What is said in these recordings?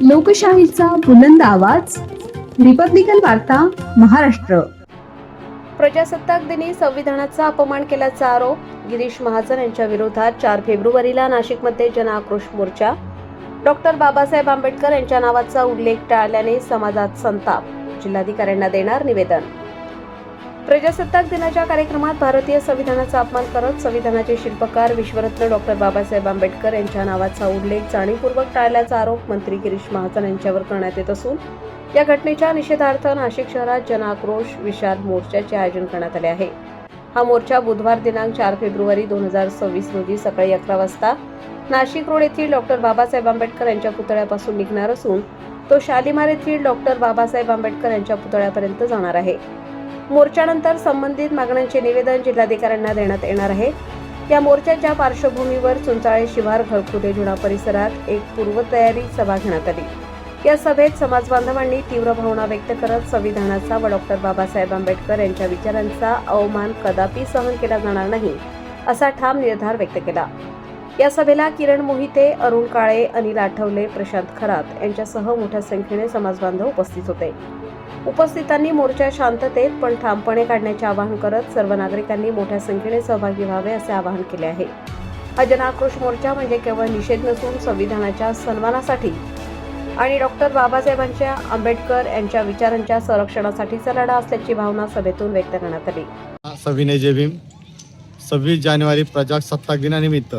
लोकशाहीचा बुलंद आवाज, रिपब्लिकन वार्ता, महाराष्ट्र. प्रजासत्ताक दिनी संविधानाचा अपमान केल्याचा आरोप गिरीश महाजन यांच्या विरोधात 4 फेब्रुवारीला नाशिकमध्ये जनआक्रोश मोर्चा. डॉक्टर बाबासाहेब आंबेडकर यांच्या नावाचा उल्लेख टाळल्याने समाजात संताप, जिल्हाधिकाऱ्यांना देणार निवेदन. प्रजासत्ताक दिनाच्या कार्यक्रमात भारतीय संविधानाचा अपमान करत संविधानाचे शिल्पकार विश्वरत्न डॉक्टर बाबासाहेब आंबेडकर यांच्या नावाचा उल्लेख जाणीवपूर्वक टाळल्याचा आरोप मंत्री गिरीश महाजन यांच्यावर करण्यात येत असून या घटनेच्या निषेधार्थ नाशिक शहरात जनआक्रोश विशाल मोर्चाचे आयोजन करण्यात आले आहे. हा मोर्चा बुधवार दिनांक 4 फेब्रुवारी 2026 रोजी सकाळी 11 वाजता नाशिक रोड येथील डॉक्टर बाबासाहेब आंबेडकर यांच्या पुतळ्यापासून निघणार असून तो शालिमार येथील डॉक्टर बाबासाहेब आंबेडकर यांच्या पुतळ्यापर्यंत जाणार आहे. मोर्चानंतर संबंधित मागण्यांचे निवेदन जिल्हाधिकाऱ्यांना देण्यात येणार आहे. या मोर्चाच्या पार्श्वभूमीवर चुंचाळे शिवार घरकुटे जुना परिसरात एक पूर्वतयारी सभा घेण्यात आली. या सभेत समाजबांधवांनी तीव्र भावना व्यक्त करत संविधानाचा व डॉक्टर बाबासाहेब आंबेडकर यांच्या विचारांचा अवमान कदापि सहन केला जाणार नाही असा ठाम निर्धार व्यक्त केला. या सभेला किरण मोहिते, अरुण काळे, अनिल आठवले, प्रशांत खरात यांच्यासह मोठ्या संख्येने समाजबांधव उपस्थित होते. उपस्थितांनी मोर्चा शांततेत पण ठामपणे काढण्याचे आवाहन करत सर्व नागरिकांनी मोठ्या संख्येने सहभागी व्हावे असे आवाहन केले आहे. हा जनआक्रोश मोर्चा म्हणजे केवळ निषेध नसून संविधानाच्या सन्मानासाठी आणि डॉक्टर बाबासाहेबांच्या आंबेडकर यांच्या विचारांच्या संरक्षणासाठीचा लढा असल्याची भावना सभेतून व्यक्त करण्यात आली. सविनय जय भीम. 26 जानेवारी प्रजासत्ताक दिनानिमित्त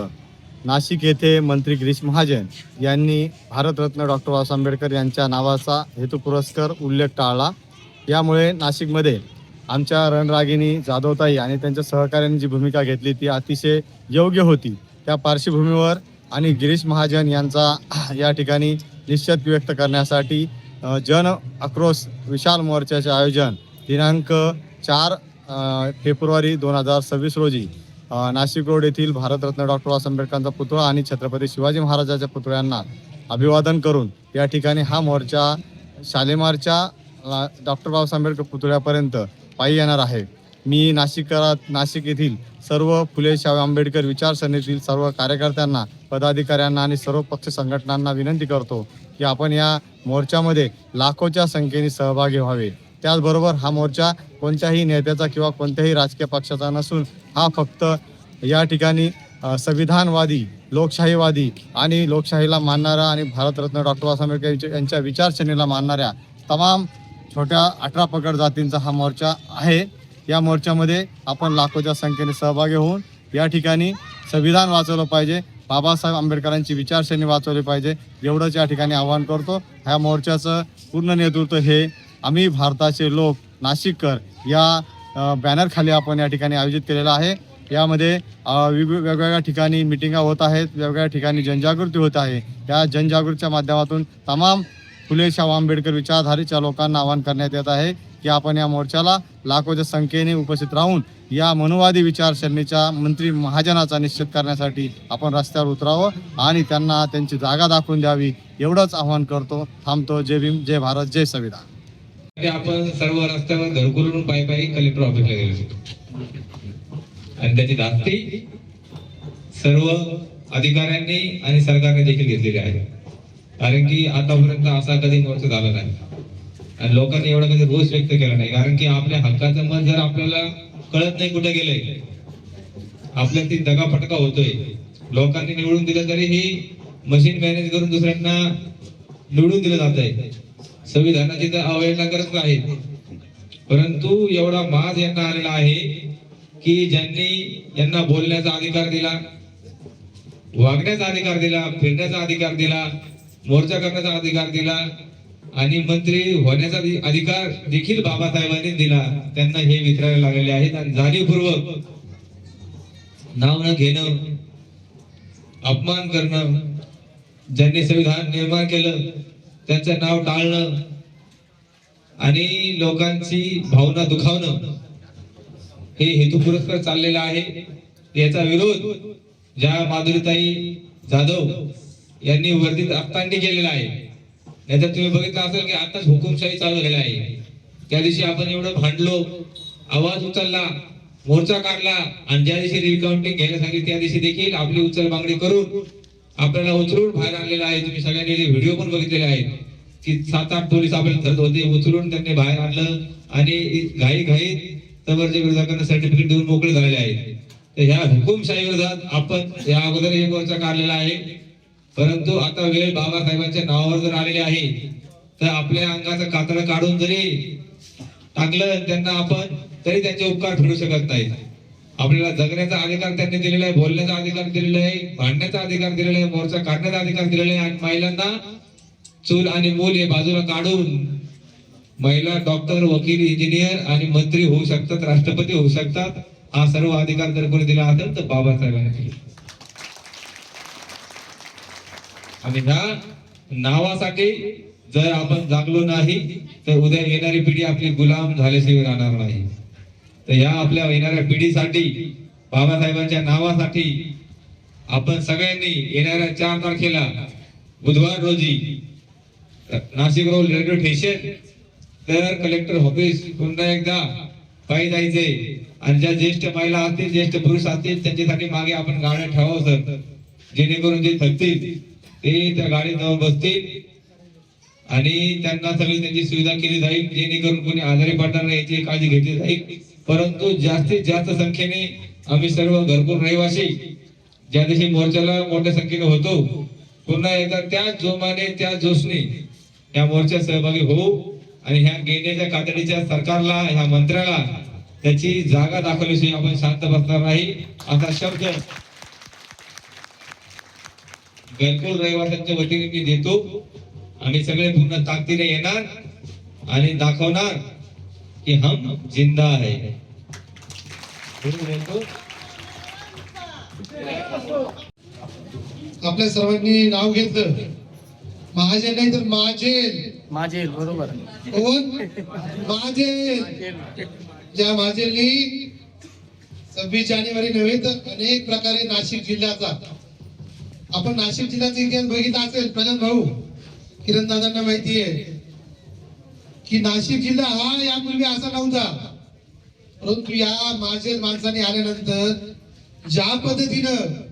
नाशिक येथे मंत्री गिरीश महाजन यांनी भारतरत्न डॉक्टर बाबासाहेब आंबेडकर यांच्या नावाचा हेतुपुरस्सर उल्लेख टाळला. यामुळे नाशिकमध्ये आमच्या रणरागिणी जाधवताई आणि त्यांच्या सहकाऱ्यांनी जी भूमिका घेतली ती अतिशय योग्य होती. त्या पार्श्वभूमीवर आणि गिरीश महाजन यांचा या ठिकाणी निषेध व्यक्त करण्यासाठी जन आक्रोश विशाल मोर्चाचे आयोजन दिनांक 4 फेब्रुवारी 2026 रोजी नाशिक रोड येथील भारतरत्न डॉक्टर बाबासाहेब आंबेडकरांचा पुतळा आणि छत्रपती शिवाजी महाराजांच्या पुतळ्यांना अभिवादन करून या ठिकाणी हा मोर्चा शालिमारच्या डॉक्टर बाबासाहेब आंबेडकर पुतळ्यापर्यंत पायी येणार आहे. मी नाशिक येथील सर्व फुले शाहू आंबेडकर विचारसरणीतील सर्व कार्यकर्त्यांना, पदाधिकाऱ्यांना आणि सर्व पक्ष संघटनांना विनंती करतो की आपण या मोर्चामध्ये लाखोच्या संख्येने सहभागी व्हावे. त्याचबरोबर हा मोर्चा कोणत्याही नेत्याचा किंवा कोणत्याही राजकीय पक्षाचा नसून हा फक्त या ठिकाणी संविधानवादी, लोकशाहीवादी आणि लोकशाहीला मानणारा आणि भारतरत्न डॉक्टर बाबासाहेब आंबेडकर यांच्या विचारसरणीला मानणाऱ्या तमाम छोट्या 18 पगड जातींचा हा मोर्चा आहे. या मोर्चामध्ये आपण लाखोच्या संख्येने सहभागी होऊन या ठिकाणी संविधान वाचवलं पाहिजे, बाबासाहेब आंबेडकरांची विचारसरणी वाचवली पाहिजे एवढंच या ठिकाणी आवाहन करतो. ह्या मोर्चाचं पूर्ण नेतृत्व हे आम्ही भारताचे लोक नाशिककर या बॅनरखाली आपण या ठिकाणी आयोजित केलेलं आहे. यामध्ये वेगवेगळ्या ठिकाणी मिटिंगा होत आहेत, वेगवेगळ्या ठिकाणी जनजागृती होत आहे. या जनजागृतीच्या माध्यमातून तमाम फुले शाहू आंबेडकर विचारधारेच्या लोकांना आवाहन करण्यात येत आहे की आपण या मोर्चाला लाखोच्या संख्येने उपस्थित राहून या मनुवादी विचारसरणीच्या मंत्री महाजनाचा निषेध करण्यासाठी आपण रस्त्यावर उतरावं आणि त्यांना त्यांची जागा दाखवून द्यावी एवढंच आवाहन करतो. थांबतो. जय भीम, जय भारत, जय संविधान. आपण सर्व रस्त्यावर धडकून पायी कलेक्टर ऑफिसला गेलो होतो आणि त्याची धास्ती सर्व अधिकाऱ्यांनी आणि सरकारने देखील घेतलेली आहे. कारण की आतापर्यंत असा कधी मोर्चा झाला नाही आणि लोकांनी एवढा कधी रोष व्यक्त केला नाही. कारण की आपल्या हक्काचं मत जर आपल्याला कळत नाही कुठे गेलंय, आपल्याला ती दगाफटका होतोय. लोकांनी निवडून दिलं तरी ही मशीन मॅनेज करून दुसऱ्यांना निवडून दिलं जात आहे. संविधानाची तर अवहेलना करत आहे. परंतु एवढा माज यांना आलेला आहे की ज्यांनी यांना बोलण्याचा अधिकार दिला, वागण्याचा अधिकार दिला, फिरण्याचा अधिकार दिला, मोर्चा करण्याचा अधिकार दिला आणि मंत्री होण्याचा अधिकार देखील बाबासाहेबांनी दिला, त्यांना हे विचारायला लागलेले आहेत. आणि जाणीवपूर्वक नाव न घेणं, अपमान करणं, ज्यांनी संविधान निर्माण केलं त्यांचं नाव टाळणं आणि लोकांची भावना दुखावणं हे हेतुपुरस्सर चाललेलं आहे. याचा विरोध ज्या माधुरीताई जाधव यांनी वर्धित असताना केलेला आहे. नाहीतर तुम्ही बघितलं असेल की आताच हुकुमशाही चालू झालेला आहे. त्या दिवशी आपण एवढं भांडलो, आवाज उचलला, मोर्चा काढला आणि ज्या दिवशी रिकाउंटिंग घ्यायला सांगितली त्या दिवशी देखील आपली उचल मागणी करून आपल्याला उचलून बाहेर आणलेला आहे. तुम्ही सगळ्यांनी व्हिडिओ पण बघितलेले आहेत की 7-8 पोलीस आपल्याला धरत होते, उचलून त्यांनी बाहेर आणलं आणि घाईत तवरच्या विरोधाकडे सर्टिफिकेट देऊन मोकळे झालेले आहेत. तर ह्या हुकुमशाही विरोधात आपण या अगोदर एक मोर्चा काढलेला आहे, परंतु आता वेळ बाबासाहेबांच्या नावावर जर आलेली आहे तर आपल्या अंगाचं कातडं काढून जरी टाकलं त्यांना आपण तरी त्यांचे उपकार फेडू शकत नाही. आपल्याला जगण्याचा अधिकार त्यांनी दिलेला आहे, बोलण्याचा अधिकार दिलेला आहे, भांडण्याचा अधिकार दिलेला आहे, मोर्चा काढण्याचा अधिकार दिलेला आहे. आणि महिलांना चूल आणि मूल हे बाजूला काढून महिला डॉक्टर, वकील, इंजिनियर आणि मंत्री होऊ शकतात, राष्ट्रपती होऊ शकतात. हा सर्व अधिकार जर कोणी दिला असेल तर बाबासाहेबांनी दिला. आणि ह्या नावासाठी जर आपण जागलो नाही तर उद्या येणारी पिढी आपली गुलाम झाल्याशिवाय राहणार नाही. तर ह्या आपल्या येणाऱ्या पिढीसाठी बाबासाहेबांच्या नावासाठी आपण सगळ्यांनी येणाऱ्या 4 तारखेला बुधवार रोजी नाशिक रोड रेल्वे स्टेशन तर कलेक्टर ऑफिस पुन्हा एकदा पायी जायचे. आणि ज्या ज्येष्ठ महिला असतील, ज्येष्ठ पुरुष असतील त्यांच्यासाठी मागे आपण गाड्या ठेवावं सर, जेणेकरून जे थकतील ते त्या गाडीत जाऊन बसतील आणि त्यांना सगळी त्यांची सुविधा केली जाईल, जेणेकरून कोणी आजारी पडणार नाही याची काळजी घेतली जाईल. परंतु जास्तीत जास्त संख्येने आम्ही सर्व घरकुल रहिवासी ज्या दिवशी मोर्चाला मोठ्या संख्येने होतो पुन्हा एकदा त्याच जोमाने त्या जोशने या मोर्चात सहभागी होऊ आणि ह्या गेण्याच्या कातडीच्या सरकारला, ह्या मंत्र्याला त्याची जागा दाखवल्याशिवाय आपण शांत बसणार नाही असा शब्द घरकुल रहिवाशांच्या वतीने मी देतो. आम्ही सगळे पूर्ण ताकदीने येणार आणि दाखवणार की हम जिंदा आहे. आपल्या सर्वांनी नाव घेतलं महाजेल नाही तर माझेल बरोबर. कोण माझेल. ज्या माझेलनी 26 जानेवारी नव्हे तर अनेक प्रकारे नाशिक जिल्ह्याचा, आपण नाशिक जिल्ह्याचा इतिहास बघितला असेल प्रशांत भाऊ, किरण दादांना माहिती आहे की नाशिक जिल्हा हा यापूर्वी असा नव्हता. परंतु या माझेल माणसाने आल्यानंतर ज्या पद्धतीनं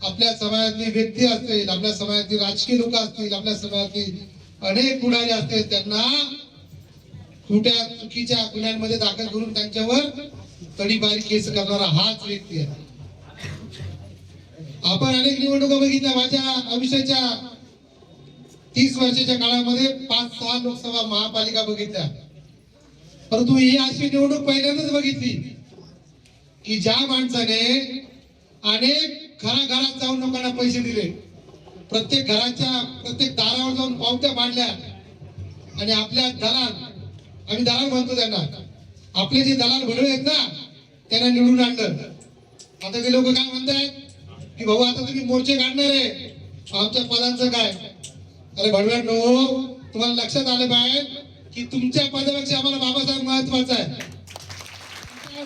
आपल्या समाजातली व्यक्ती असतील, आपल्या समाजातील राजकीय लोक असतील, आपल्या समाजातील अनेक पुढारी असतील, त्यांना खोट्या चुकीच्या गुन्ह्यांमध्ये दाखल करून त्यांच्यावर तडीपारी केस करणारा हाच व्यक्ती आहे. आपण अनेक निवडणुका बघितल्या. माझ्या आयुष्याच्या 30 वर्षाच्या काळामध्ये 5-6 लोकसभा महापालिका बघितल्या. परंतु ही अशी निवडणूक पहिल्यांदाच बघितली की ज्या माणसाने अनेक घराघरात जाऊन लोकांना पैसे दिले, प्रत्येक दारावर जाऊन पावत्या मांडल्या आणि आपल्या दलाल, आम्ही दलाल म्हणतो त्यांना, आपले जे दलाल भडवे आहेत ना त्यांना निवडून आणलं. आता ते लोक काय म्हणतात की भाऊ आता तुम्ही मोर्चे काढणार आहे, आमच्या पदांचं काय. अरे भडव्यांनो, तुम्हाला लक्षात आलं पाहिजे की तुमच्या पदापेक्षा आम्हाला बाबासाहेब महत्वाचा आहे.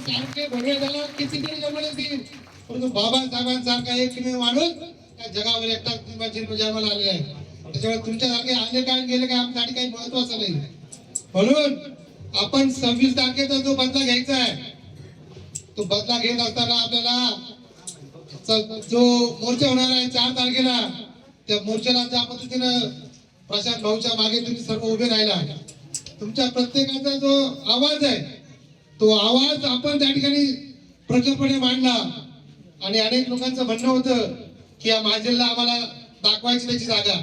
सारखे भडवे दलाल कितीतरी जमले असतील, परंतु बाबासाहेबांसारखा एकमेव माणूस त्या जगावर एकटा जन्माला आलेला आहे. त्याच्यामुळे तुमच्यासारखे आले काय गेले काय आमच्यासाठी काही महत्वाचं नाही. म्हणून आपण 26 तारखेचा जो बदला घ्यायचा आहे, तो बदला घेत असताना आपल्याला जो मोर्चा होणार आहे 4 तारखेला, त्या मोर्चाला ज्या पद्धतीनं प्रशांत भाऊच्या मागे तुम्ही सर्व उभे राहिला, तुमच्या प्रत्येकाचा जो आवाज आहे तो आवाज आपण त्या ठिकाणी प्रखरपणे मांडला. आणि अनेक लोकांचं म्हणणं होतं की या माझेलला आम्हाला दाखवायची त्याची जागा,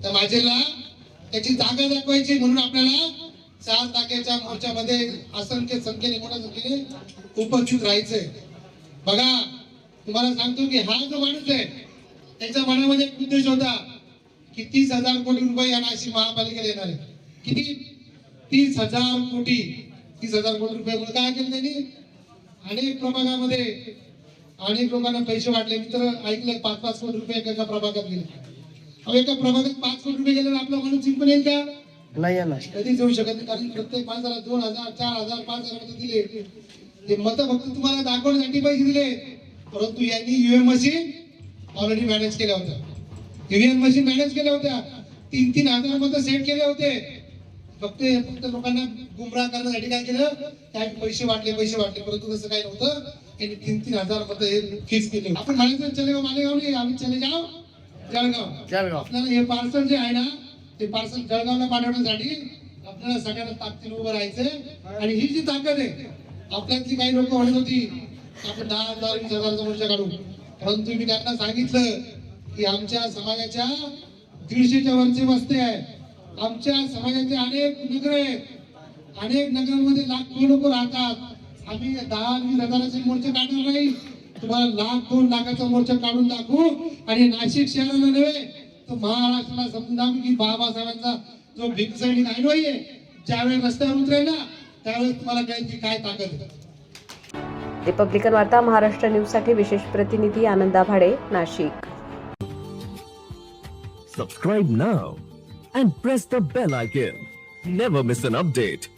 त्या माझेलला त्याची जागा दाखवायची, म्हणून आपल्याला 4 तारखेच्या मोर्चामध्ये असंख्य संख्येने, मोठ्या संख्येने उपस्थित राहायचंय. बघा, तुम्हाला सांगतो की हा जो माणूस आहे त्याच्या मनामध्ये एक उद्देश होता की 30,000 कोटी रुपये या नाशिक महापालिकेला येणार आहे. किती? 30,000 कोटी. 30,000 कोटी रुपये काय केलं त्यांनी? अनेक प्रभागामध्ये अनेक लोकांना पैसे वाटले. मी तर ऐकलं 5-5 कोटी रुपये एका प्रभागात गेले. एका प्रभागात 5 कोटी रुपये गेल्यावर आपला माणूस जिंकून येईल का? नाही, कधीच येऊ शकत नाही. कारण प्रत्येक माणसाला 2,000, 4,000, 5,000 मतं दिले. ते मतं फक्त तुम्हाला दाखवण्यासाठी पैसे दिले. परंतु यांनी ईव्हीएम मशीन ऑलरेडी मॅनेज केल्या होत्या. ईव्हीएम मशीन मॅनेज केल्या होत्या. 3-3 हजार मतं सेट केले होते. फक्त लोकांना गुमराह करण्यासाठी काय केलं? काय पैसे वाटले. परंतु तसं काही नव्हतं. यांनी 3-3 हजार मतं हे फिक्स केले. आपण म्हणायचं चले मालेगाव नाही, आम्ही चले जाओ जळगाव आपल्याला हे पार्सल जे आहे ना ते पार्सल जळगावला पाठवण्यासाठी आपल्याला सगळ्यांना ताकदीने उभं राहायचंय. आणि ही जी ताकद आहे, आपल्यातली काही लोक म्हणत होती आपण 10,000 20,000 मोर्चा काढू, परंतु मी त्यांना सांगितलं की आमच्या समाजाच्या 150च्या वरचे वस्ते आहे, आमच्या समाजाचे अनेक नगर आहेत, अनेक नगरांमध्ये लाखो लोक राहतात. आम्ही 10,000-20,000चे मोर्चे काढणार नाही, तुम्हाला 1,00,000-2 लाखाचा मोर्चा काढून दाखवू. आणि नाशिक शहराला नव्हे तर महाराष्ट्राला समजून दाखवू की बाबासाहेबांचा जो बिग सैनिक आहे नाहीये, ज्यावेळेस रस्त्यावर उतरेल ना त्यावेळेस तुम्हाला कळेल की काय ताकद आहे. रिपब्लिकन वार्ता महाराष्ट्र न्यूज साठी विशेष प्रतिनिधी आनंदा भाडे, Nashik. Subscribe now and press the bell icon. Never miss an update.